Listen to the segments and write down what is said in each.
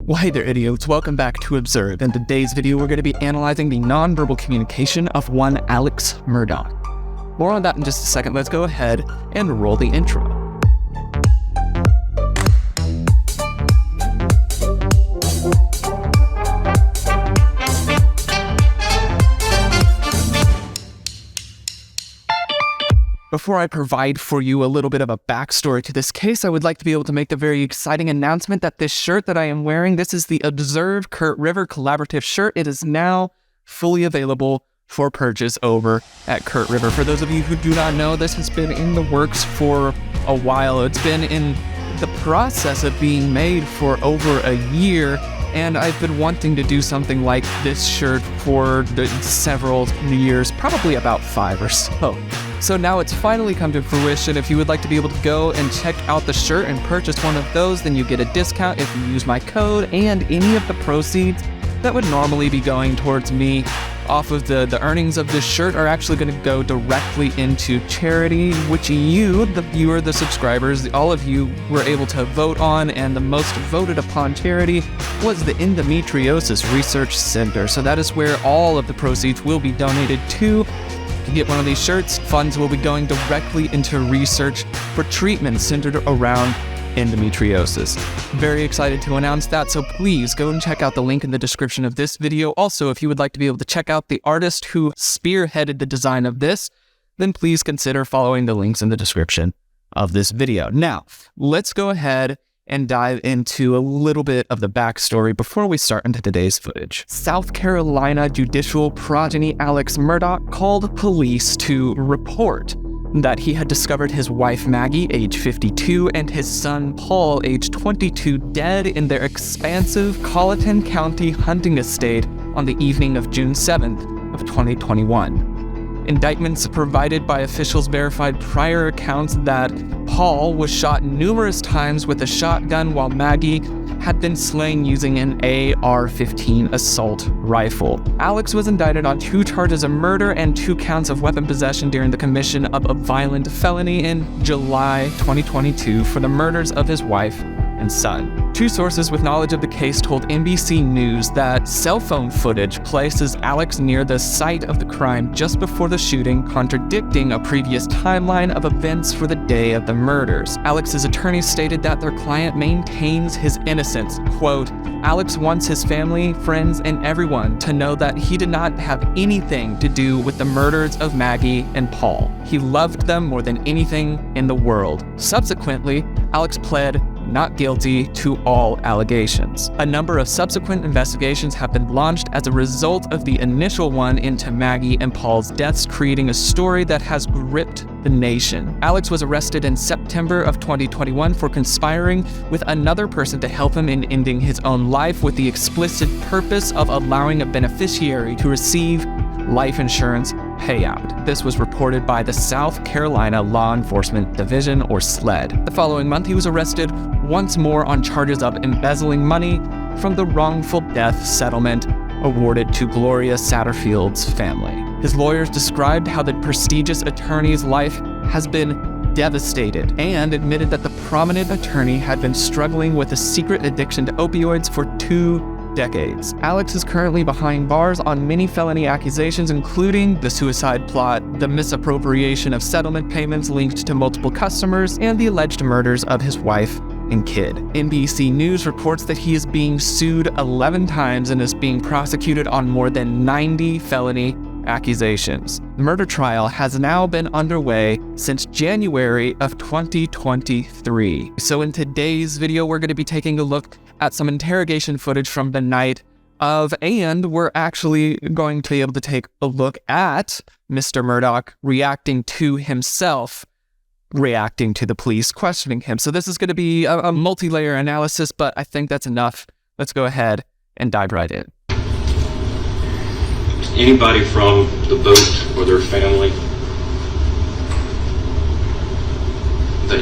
Well, hey there, idiots. Welcome back to Observe. In today's video, we're going to be analyzing the nonverbal communication of one Alex Murdaugh. More on that in just a second. Let's go ahead and roll the intro. Before I provide for you a little bit of a backstory to this case, I would like to be able to make the very exciting announcement that this shirt that I am wearing, this is the Observe Kurt River collaborative shirt. It is now fully available for purchase over at Kurt River. For those of you who do not know, this has been in the works for a while. It's been in the process of being made for over a year, and I've been wanting to do something like this shirt for several years, probably about 5 or so. So now it's finally come to fruition. If you would like to be able to go and check out the shirt and purchase one of those, then you get a discount if you use my code, and any of the proceeds that would normally be going towards me off of the earnings of this shirt are actually going to go directly into charity, which you, the viewer, the subscribers, all of you were able to vote on, and the most voted upon charity was the Endometriosis Research Center. So that is where all of the proceeds will be donated to. To get one of these shirts, funds will be going directly into research for treatment centered around endometriosis. Very excited to announce that, so please go and check out the link in the description of this video. Also, if you would like to be able to check out the artist who spearheaded the design of this, then please consider following the links in the description of this video. Now, let's go ahead and dive into a little bit of the backstory before we start into today's footage. South Carolina judicial progeny Alex Murdaugh called police to report that he had discovered his wife Maggie, age 52, and his son Paul, age 22, dead in their expansive Colleton County hunting estate on the evening of June 7th of 2021. Indictments provided by officials verified prior accounts that Paul was shot numerous times with a shotgun while Maggie had been slain using an AR-15 assault rifle. Alex was indicted on 2 charges of murder and 2 counts of weapon possession during the commission of a violent felony in July 2022 for the murders of his wife and son. 2 sources with knowledge of the case told NBC News that cell phone footage places Alex near the site of the crime just before the shooting, contradicting a previous timeline of events for the day of the murders. Alex's attorney stated that their client maintains his innocence. Quote, "Alex wants his family, friends, and everyone to know that he did not have anything to do with the murders of Maggie and Paul. He loved them more than anything in the world." Subsequently, Alex pled not guilty to all allegations. A number of subsequent investigations have been launched as a result of the initial one into Maggie and Paul's deaths, creating a story that has gripped the nation. Alex was arrested in September of 2021 for conspiring with another person to help him in ending his own life with the explicit purpose of allowing a beneficiary to receive life insurance payout. This was reported by the South Carolina Law Enforcement Division, or SLED. The following month, he was arrested once more on charges of embezzling money from the wrongful death settlement awarded to Gloria Satterfield's family. His lawyers described how the prestigious attorney's life has been devastated and admitted that the prominent attorney had been struggling with a secret addiction to opioids for 2 decades. Alex is currently behind bars on many felony accusations, including the suicide plot, the misappropriation of settlement payments linked to multiple customers, and the alleged murders of his wife and kid. NBC News reports that he is being sued 11 times and is being prosecuted on more than 90 felony accusations. The murder trial has now been underway since January of 2023. So in today's video, we're going to be taking a look at some interrogation footage from the night of, and we're actually going to be able to take a look at Mr. Murdaugh reacting to himself, reacting to the police questioning him. So this is going to be a multi-layer analysis, but I think that's enough. Let's go ahead and dive right in. Anybody from the boat or their family that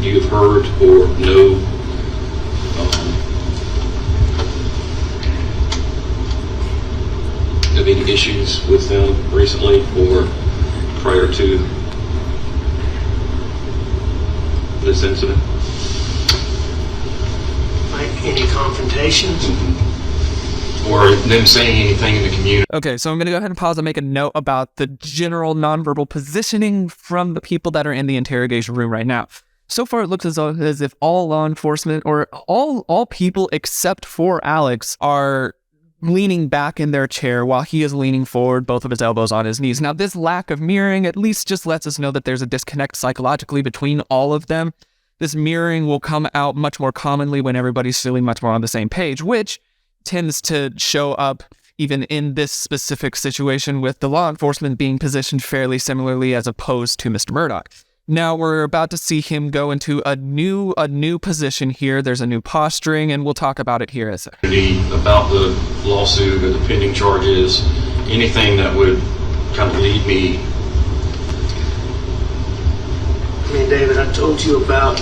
you've heard or know of any issues with them recently or prior to this incident? I Any confrontations? Or them saying anything in the community. Okay, so I'm going to go ahead and pause and make a note about the general nonverbal positioning from the people that are in the interrogation room right now. So far, it looks as if all law enforcement, or all people except for Alex, are leaning back in their chair while he is leaning forward, both of his elbows on his knees. Now, this lack of mirroring at least just lets us know that there's a disconnect psychologically between all of them. This mirroring will come out much more commonly when everybody's feeling much more on the same page, which tends to show up even in this specific situation with the law enforcement being positioned fairly similarly as opposed to Mr. Murdaugh. Now we're about to see him go into a new position here. There's a new posturing, and we'll talk about it here in a second. About the lawsuit or the pending charges, anything that would kind of lead me. I mean, David, I told you about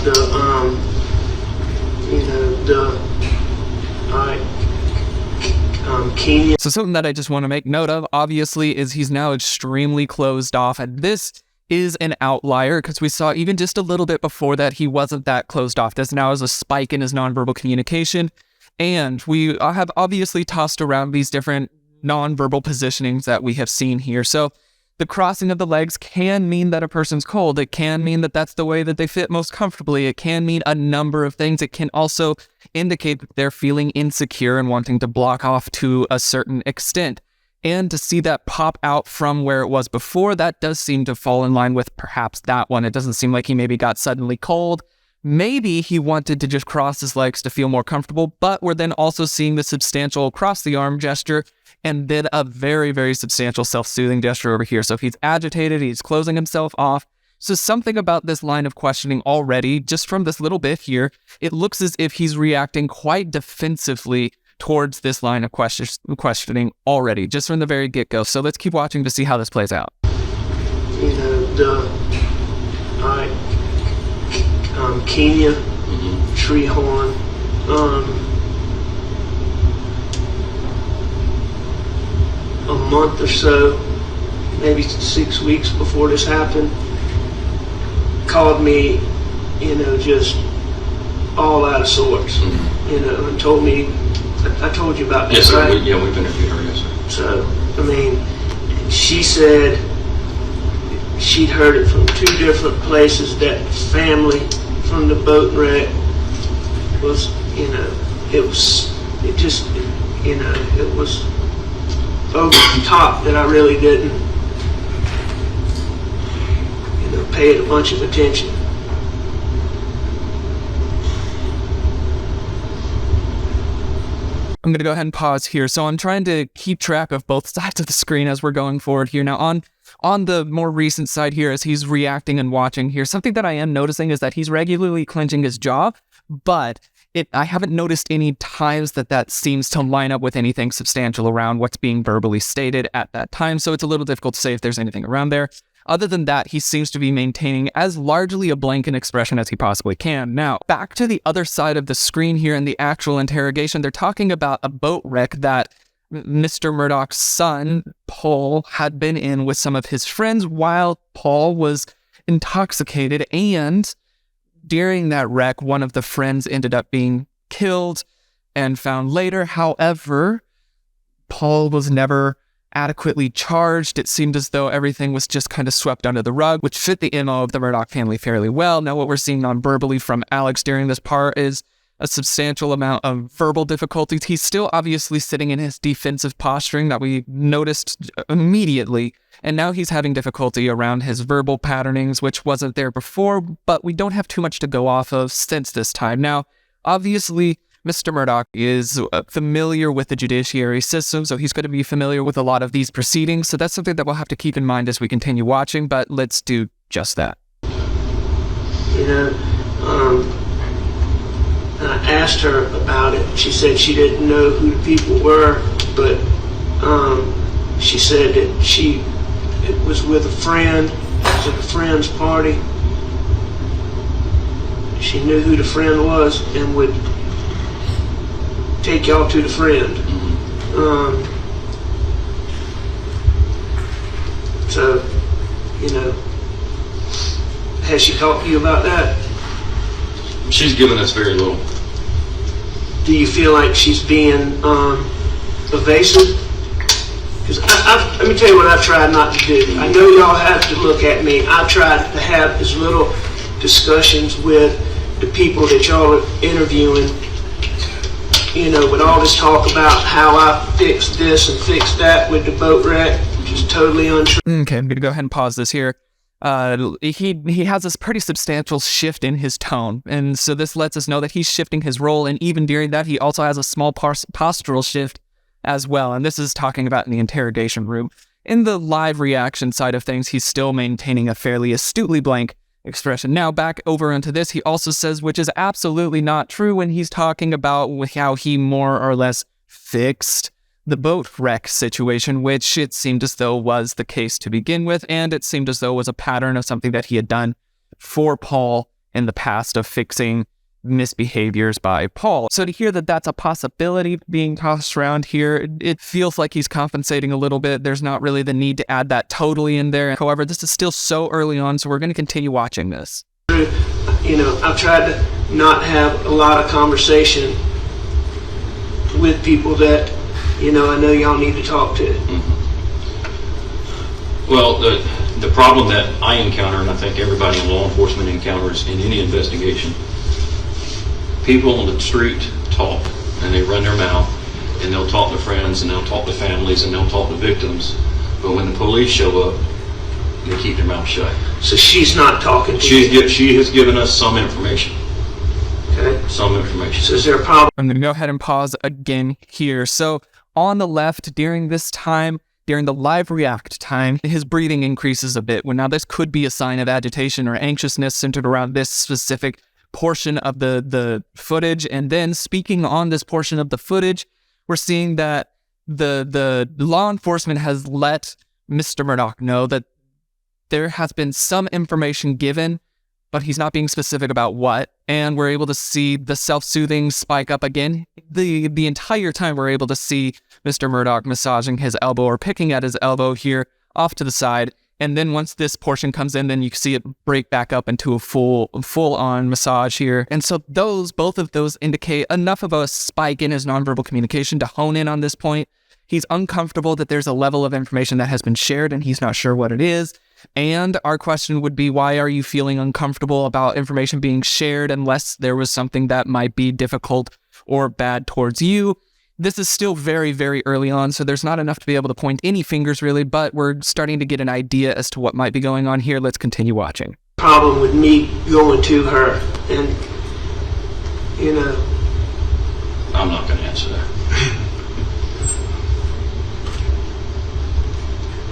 Kenya. So something that I just want to make note of, obviously, is he's now extremely closed off, and this is an outlier because we saw even just a little bit before that he wasn't that closed off. This now is a spike in his nonverbal communication, and we have obviously tossed around these different nonverbal positionings that we have seen here. So the crossing of the legs can mean that a person's cold. It can mean that that's the way that they fit most comfortably. It can mean a number of things. It can also indicate that they're feeling insecure and wanting to block off to a certain extent. And to see that pop out from where it was before, that does seem to fall in line with perhaps that one. It doesn't seem like he maybe got suddenly cold. Maybe he wanted to just cross his legs to feel more comfortable, but we're then also seeing the substantial cross the arm gesture and then a very, very substantial self-soothing gesture over here. So if he's agitated, he's closing himself off. So something about this line of questioning already, just from this little bit here, it looks as if he's reacting quite defensively towards this line of questioning already, just from the very get-go. So let's keep watching to see how this plays out. Kenya, Treehorn, a month or so, maybe 6 weeks before this happened, called me, just all out of sorts, and told me, I told you about this, yes, sir. right? We've interviewed her, yes, sir. So, she said she'd heard it from 2 different places that family from the boat wreck was, it was over the top that I really didn't, pay it a bunch of attention. I'm going to go ahead and pause here. So I'm trying to keep track of both sides of the screen as we're going forward here. Now, on the more recent side here, as he's reacting and watching here, something that I am noticing is that he's regularly clenching his jaw, but I haven't noticed any times that seems to line up with anything substantial around what's being verbally stated at that time. So it's a little difficult to say if there's anything around there. Other than that, he seems to be maintaining as largely a blank expression as he possibly can. Now, back to the other side of the screen here in the actual interrogation, they're talking about a boat wreck that Mr. Murdaugh's son, Paul, had been in with some of his friends while Paul was intoxicated, and during that wreck, one of the friends ended up being killed and found later. However, Paul was never adequately charged. It seemed as though everything was just kind of swept under the rug, which fit the MO of the Murdaugh family fairly well. Now, what we're seeing non-verbally from Alex during this part is a substantial amount of verbal difficulties. He's still obviously sitting in his defensive posturing that we noticed immediately, and now he's having difficulty around his verbal patternings, which wasn't there before, but we don't have too much to go off of since this time. Now, obviously, Mr. Murdaugh is familiar with the judiciary system, so he's going to be familiar with a lot of these proceedings, so that's something that we'll have to keep in mind as we continue watching, but let's do just that. I asked her about it. She said she didn't know who the people were, but she said that it was with a friend. It was at a friend's party. She knew who the friend was and would take y'all to the friend. So, has she talked to you about that? She's given us very little. do you feel like she's being evasive? Because let me tell you what I've tried not to do. I know y'all have to look at me. I've tried to have as little discussions with the people that y'all are interviewing, you know, with all this talk about how I fixed this and fixed that with the boat wreck, which is totally untrue. Okay, I'm going to go ahead and pause this here. He has this pretty substantial shift in his tone, and so this lets us know that he's shifting his role, and even during that, he also has a small postural shift as well, and this is talking about in the interrogation room. In the live reaction side of things, he's still maintaining a fairly astutely blank expression. Now, back over into this, he also says, which is absolutely not true when he's talking about how he more or less fixed the boat wreck situation, which it seemed as though was the case to begin with, and it seemed as though it was a pattern of something that he had done for Paul in the past of fixing misbehaviors by Paul. So to hear that that's a possibility being tossed around here, it feels like he's compensating a little bit. There's not really the need to add that totally in there. However, this is still so early on, so we're going to continue watching this. You know, I've tried to not have a lot of conversation with people that, you know, I know y'all need to talk to. Mm-hmm. Well, the problem that I encounter, and I think everybody in law enforcement encounters in any investigation, people on the street talk, and they run their mouth, and they'll talk to friends, and they'll talk to families, and they'll talk to victims. But when the police show up, they keep their mouth shut. So she's not talking to you? She has given us some information. Okay. Some information. So is there a problem? I'm going to go ahead and pause again here. So on the left, during this time, during the live react time, his breathing increases a bit. Well, now this could be a sign of agitation or anxiousness centered around this specific portion of the footage. And then speaking on this portion of the footage, we're seeing that the law enforcement has let Mr. Murdaugh know that there has been some information given, but he's not being specific about what. And we're able to see the self-soothing spike up again. The entire time we're able to see Mr. Murdaugh massaging his elbow or picking at his elbow here off to the side. And then once this portion comes in, then you see it break back up into a full-on massage here. And so both of those indicate enough of a spike in his nonverbal communication to hone in on this point. He's uncomfortable that there's a level of information that has been shared and he's not sure what it is. And our question would be, why are you feeling uncomfortable about information being shared unless there was something that might be difficult or bad towards you? This is still very, very early on, so there's not enough to be able to point any fingers really, but we're starting to get an idea as to what might be going on here. Let's continue watching. Problem with me going to her and, you know. I'm not going to answer that.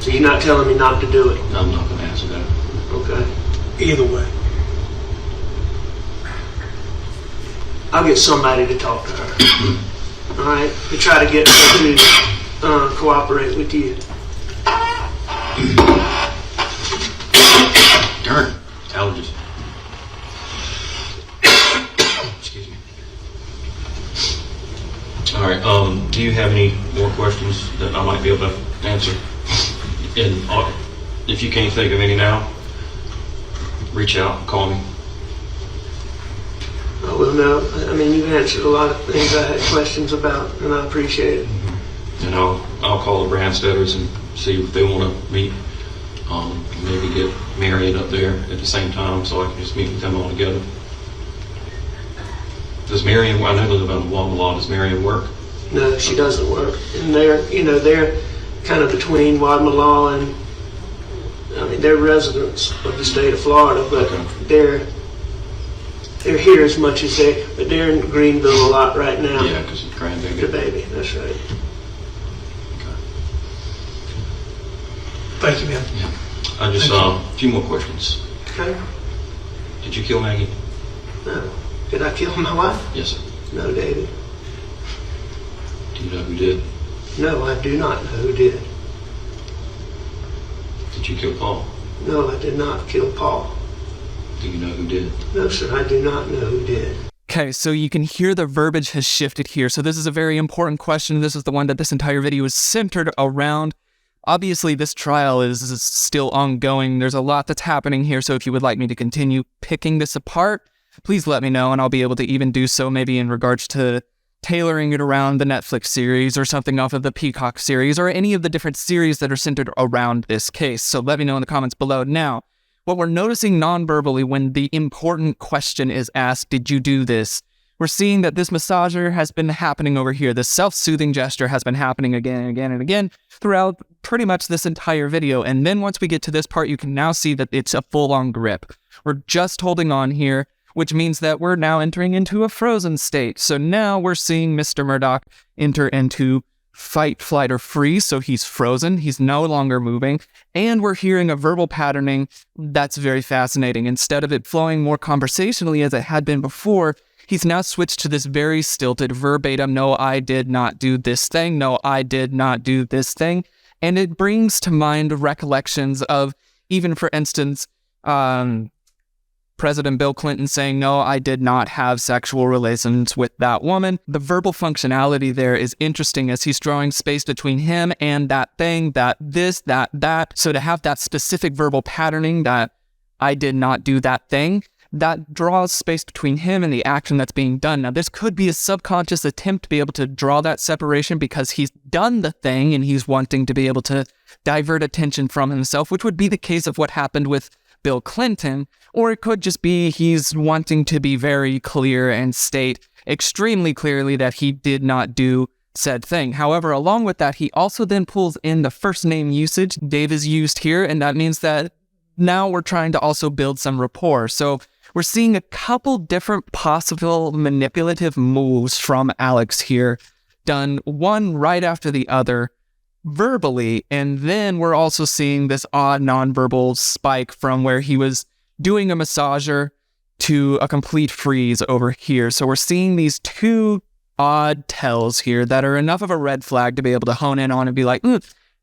So you're not telling me not to do it? I'm not going to answer that. Okay. Either way. I'll get somebody to talk to her. All right, to try to get her to cooperate with you. Darn, allergies. Excuse me. All right, do you have any more questions that I might be able to answer? And if you can't think of any now, reach out, call me. Oh, well, no, I mean, you answered a lot of things I had questions about, and I appreciate it. And I'll call the Bransteaders and see if they want to meet. Maybe get Marion up there at the same time so I can just meet with them all together. Does Marion, I know they live on the Wamala, does Marion work? No, she doesn't work. And they're kind of between Wadmalaw and, I mean, they're residents of the state of Florida, but okay. They're here as much as but they're in Greenville a lot right now. Yeah, because of the grandbaby. The baby, that's right. Okay. Thank you, man. Yeah. I just a few more questions. Okay. Did you kill Maggie? No. Did I kill my wife? Yes, sir. No, David. Do you know who did? No, I do not know who did. Did you kill Paul? No, I did not kill Paul. Do you know who did? No, sir, I do not know who did. Okay, so you can hear the verbiage has shifted here. So this is a very important question. This is the one that this entire video is centered around. Obviously, this trial is still ongoing. There's a lot that's happening here. So if you would like me to continue picking this apart, please let me know, and I'll be able to even do so maybe in regards to tailoring it around the Netflix series or something off of the Peacock series or any of the different series that are centered around this case. So let me know in the comments below. Now, what we're noticing non-verbally when the important question is asked, did you do this? We're seeing that this massager has been happening over here. This self-soothing gesture has been happening again and again and again throughout pretty much this entire video. And then once we get to this part, you can now see that it's a full-on grip. We're just holding on here, which means that we're now entering into a frozen state. So now we're seeing Mr. Murdaugh enter into fight, flight, or freeze. So he's frozen. He's no longer moving. And we're hearing a verbal patterning that's very fascinating. Instead of it flowing more conversationally as it had been before, he's now switched to this very stilted verbatim, no, I did not do this thing. No, I did not do this thing. And it brings to mind recollections of, even for instance, President Bill Clinton saying, no, I did not have sexual relations with that woman. The verbal functionality there is interesting as he's drawing space between him and that thing, that this, that. So to have that specific verbal patterning that I did not do that thing, that draws space between him and the action that's being done. Now, this could be a subconscious attempt to be able to draw that separation because he's done the thing and he's wanting to be able to divert attention from himself, which would be the case of what happened with Bill Clinton, or it could just be he's wanting to be very clear and state extremely clearly that he did not do said thing. However, along with that, he also then pulls in the first name usage. Dave is used here, and that means that now we're trying to also build some rapport. So we're seeing a couple different possible manipulative moves from Alex here, done one right after the other, verbally, and then we're also seeing this odd nonverbal spike from where he was doing a massager to a complete freeze over here. So we're seeing these two odd tells here that are enough of a red flag to be able to hone in on and be like,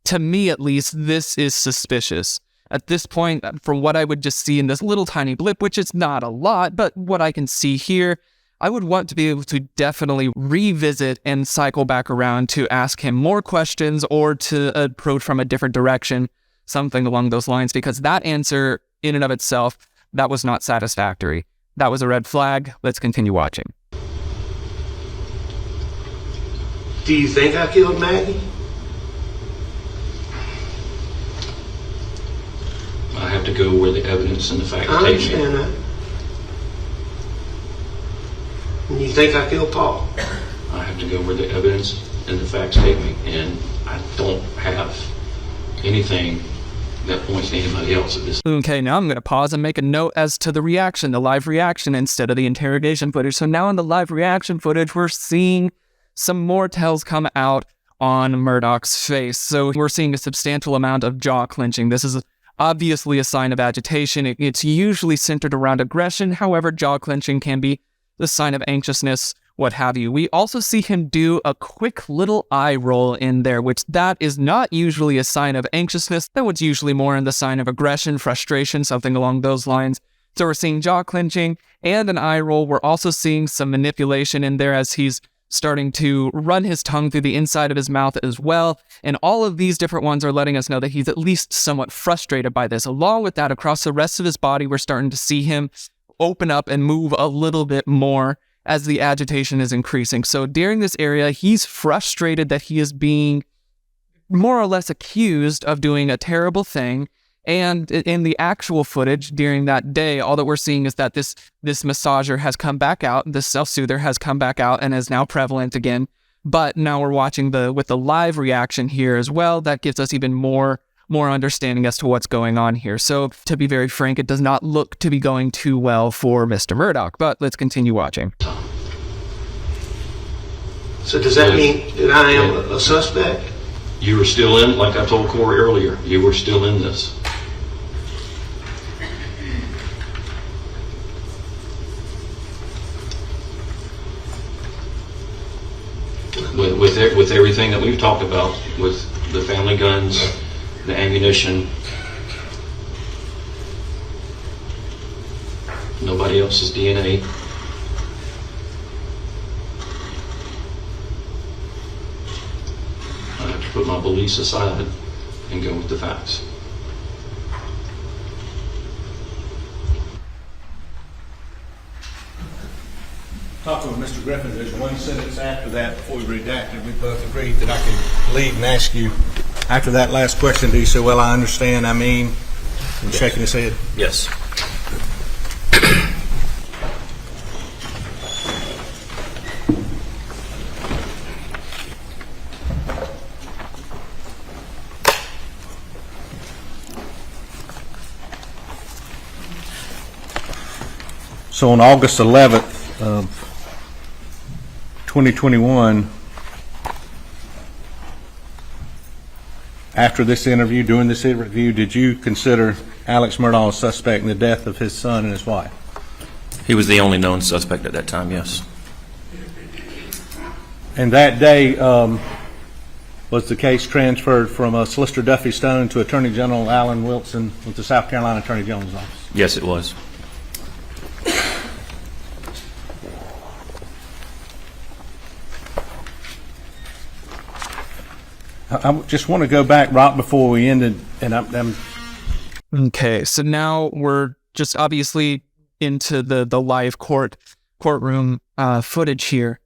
to me at least, this is suspicious. At this point, from what I would just see in this little tiny blip, which is not a lot, but what I can see here, I would want to be able to definitely revisit and cycle back around to ask him more questions or to approach from a different direction, something along those lines, because that answer in and of itself, that was not satisfactory. That was a red flag. Let's continue watching. Do you think I killed Maggie? I have to go where the evidence and the facts I take me. understand that. And you think I killed Paul? I have to go where the evidence and the facts take me, and I don't have anything that points to anybody else at this. Okay, now I'm going to pause and make a note as to the reaction, the live reaction instead of the interrogation footage. So now in the live reaction footage, we're seeing some more tells come out on Murdaugh's face. So we're seeing a substantial amount of jaw clenching. This is obviously a sign of agitation. It's usually centered around aggression. However, jaw clenching can be the sign of anxiousness, what have you. We also see him do a quick little eye roll in there, which that is not usually a sign of anxiousness. That was usually more in the sign of aggression, frustration, something along those lines. So we're seeing jaw clenching and an eye roll. We're also seeing some manipulation in there as he's starting to run his tongue through the inside of his mouth as well. And all of these different ones are letting us know that he's at least somewhat frustrated by this. Along with that, across the rest of his body, we're starting to see him open up and move a little bit more as the agitation is increasing. So during this area, he's frustrated that he is being more or less accused of doing a terrible thing. And in the actual footage during that day, all that we're seeing is that this massager has come back out, this self-soother has come back out and is now prevalent again. But now we're watching with the live reaction here as well. That gives us even more understanding as to what's going on here. So to be very frank, it does not look to be going too well for Mr. Murdaugh, but let's continue watching. So does that mean that I am a suspect? You were still in, like I told Corey earlier, you were still in this. With everything that we've talked about, with the family guns, the ammunition, nobody else's DNA. I have to put my beliefs aside and go with the facts. Talk to him Mr. Griffin, there's one sentence after that before we redact it. We both agreed that I can lead and ask you. After that last question, do you say, well, I understand, I mean, and shaking his head? Yes. So on August 11th of 2021, after this interview, during this interview, did you consider Alex Murdaugh a suspect in the death of his son and his wife? He was the only known suspect at that time, yes. And that day, was the case transferred from Solicitor Duffy Stone to Attorney General Alan Wilson with the South Carolina Attorney General's office? Yes, it was. I just want to go back right before we ended, and I'm Okay, so now we're just obviously into the live courtroom footage here.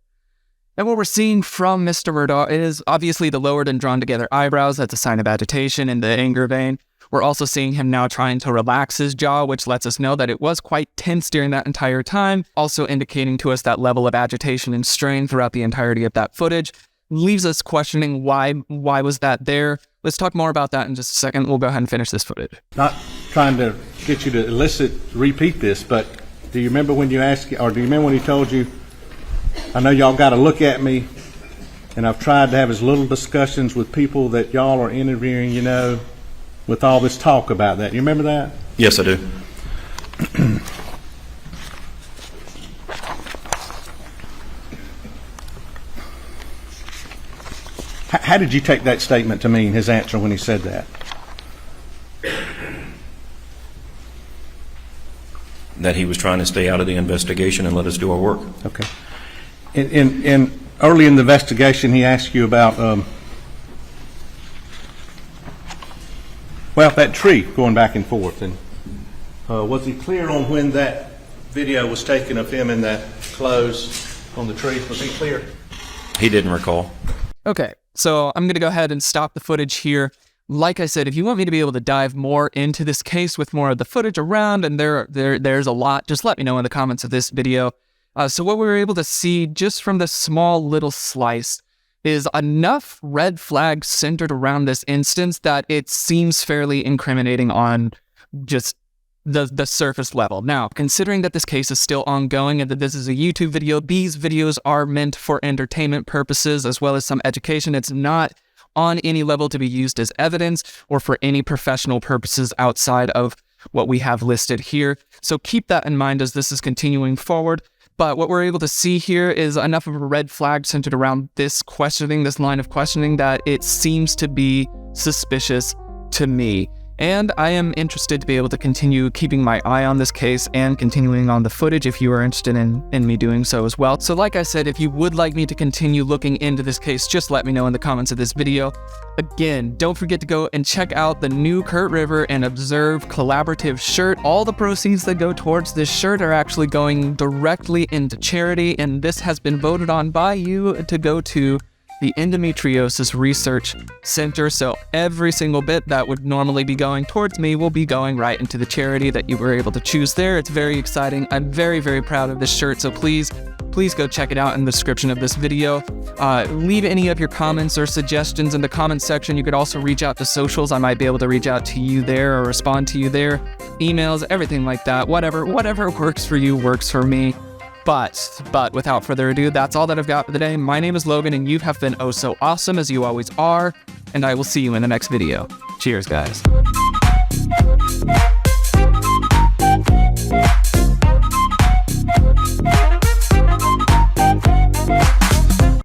And what we're seeing from Mr. Murdaugh is obviously the lowered and drawn together eyebrows. That's a sign of agitation in the anger vein. We're also seeing him now trying to relax his jaw, which lets us know that it was quite tense during that entire time, also indicating to us that level of agitation and strain throughout the entirety of that footage. Leaves us questioning why was that there. Let's talk more about that in just a second. We'll go ahead and finish this footage. not trying to get you to repeat this, but do you remember when you asked, or do you remember when he told you, I know y'all got to look at me, and I've tried to have as little discussions with people that y'all are interviewing, you know, with all this talk about that. You remember that? Yes, I do. How did you take that statement to mean, his answer when he said that? That he was trying to stay out of the investigation and let us do our work. Okay. In early in the investigation, he asked you about, well, that tree going back and forth, and was he clear on when that video was taken of him in that clothes on the tree? Was he clear? He didn't recall. Okay, so I'm going to go ahead and stop the footage here. Like I said, if you want me to be able to dive more into this case with more of the footage around, and there's a lot, just let me know in the comments of this video. So what we were able to see just from this small little slice is enough red flags centered around this instance that it seems fairly incriminating on just the surface level. Now, considering that this case is still ongoing and that this is a YouTube video, these videos are meant for entertainment purposes as well as some education. It's not on any level to be used as evidence or for any professional purposes outside of what we have listed here. So keep that in mind as this is continuing forward. But what we're able to see here is enough of a red flag centered around this questioning, this line of questioning, that it seems to be suspicious to me. And I am interested to be able to continue keeping my eye on this case and continuing on the footage if you are interested in me doing so as well. So like I said, if you would like me to continue looking into this case, just let me know in the comments of this video. Again, don't forget to go and check out the new Kurt River and Observe collaborative shirt. All the proceeds that go towards this shirt are actually going directly into charity, and this has been voted on by you to go to the Endometriosis Research Center. So every single bit that would normally be going towards me will be going right into the charity that you were able to choose there. It's very exciting. I'm very, very proud of this shirt. So please go check it out in the description of this video. Leave any of your comments or suggestions in the comments section. You could also reach out to socials. I might be able to reach out to you there or respond to you there. Emails, everything like that. Whatever works for you works for me. But without further ado, that's all that I've got for today. My name is Logan, and you have been oh so awesome, as you always are, and I will see you in the next video. Cheers, guys.